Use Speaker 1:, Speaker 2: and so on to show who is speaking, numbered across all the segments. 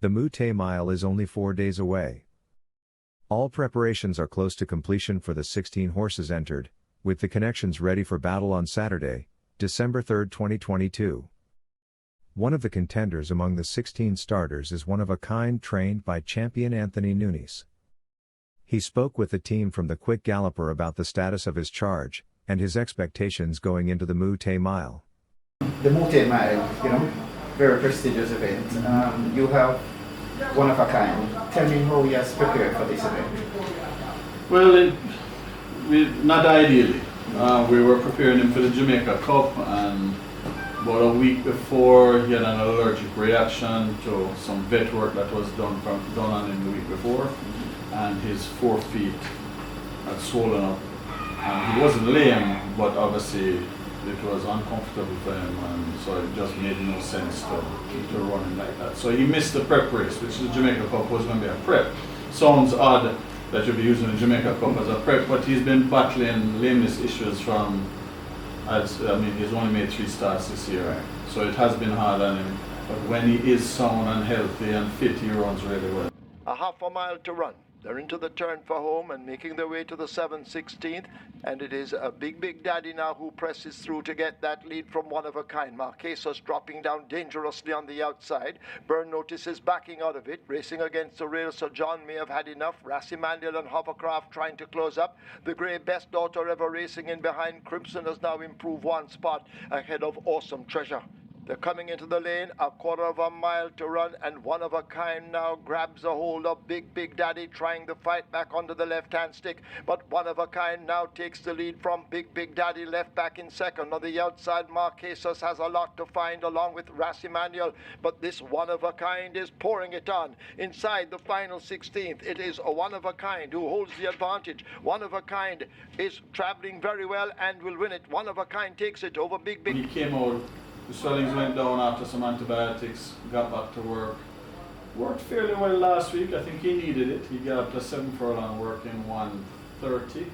Speaker 1: The Mouttet Mile is only 4 days away. All preparations are close to completion for the 16 horses entered, with the connections ready for battle on Saturday, December 3, 2022. One of the contenders among the 16 starters is Oneofakind, trained by champion Anthony Nunes. He spoke with the team from the Quick Galloper about the status of his charge, and his expectations going into the Mouttet Mile.
Speaker 2: The Mouttet Mile, very prestigious event. You have Oneofakind. Tell me how he has prepared for this event.
Speaker 3: Well, not ideally. We were preparing him for the Jamaica Cup, and about a week before he had an allergic reaction to some vet work that was done on him the week before, and his 4 feet had swollen up. And he wasn't lame, but obviously it was uncomfortable for him, and so it just made no sense to run him like that. So he missed the prep race, which the Jamaica Cup was going to be a prep. Sounds odd that you'll be using the Jamaica Cup as a prep, but he's been battling lameness issues he's only made 3 starts this year, right? So it has been hard on him. But when he is sound and healthy and fit, he runs really well.
Speaker 4: A half a mile to run. They're into the turn for home and making their way to the 7/16th, and it is a big daddy now who presses through to get that lead from Oneofakind. Marquesas dropping down dangerously on the outside. Byrne notices backing out of it, racing against the rail, so John may have had enough. Rasimandel and Hovercraft trying to close up. The Grey Best Daughter ever racing in behind. Crimson has now improved 1 spot ahead of Awesome Treasure. They're coming into the lane, a 1/4 mile to run, and Oneofakind now grabs a hold of Big Daddy, trying to fight back onto the left-hand stick. But Oneofakind now takes the lead from Big Daddy, left back in second. On the outside, Marquesas has a lot to find along with Rasimandel, but this Oneofakind is pouring it on. Inside the final 16th, it is Oneofakind who holds the advantage. Oneofakind is traveling very well and will win it. Oneofakind takes it over Big.
Speaker 3: He came out. The swellings went down after some antibiotics, got back to work. Worked fairly well last week. I think he needed it. He got up to 7 furlong work in 1:30,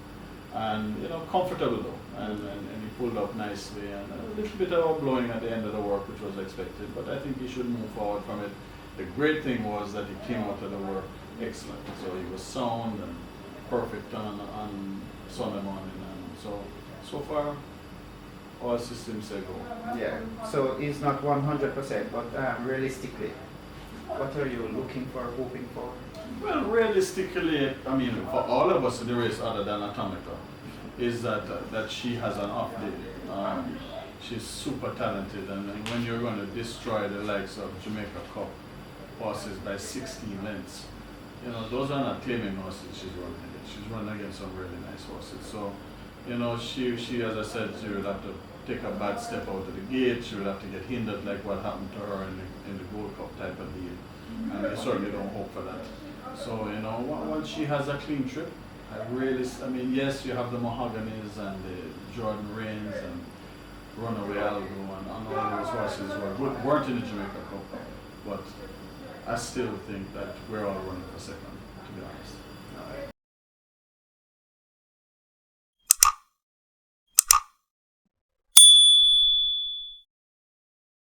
Speaker 3: and comfortable though, and he pulled up nicely, and a little bit of blowing at the end of the work, which was expected, but I think he should move forward from it. The great thing was that he came out of the work excellent, so he was sound and perfect on Sunday morning, and so far all systems say go.
Speaker 2: Yeah, so he's not 100%, but realistically, what are you looking for, hoping for?
Speaker 3: Well, realistically, for all of us in the race other than Atomica, is that she has an off day. She's super talented, and when you're going to destroy the likes of Jamaica Cup horses by 16 lengths, those are not claiming horses she's running against. She's running against some really nice horses. So, she, as I said, she will have to take a bad step out of the gate. She will have to get hindered like what happened to her in the Gold Cup type of deal. And I certainly don't hope for that. So, once she has a clean trip, yes, you have the Mahoganies and the Jordan Reigns and Runaway Algo and all those horses weren't in the Jamaica Cup, but I still think that we're all running for second, to be honest.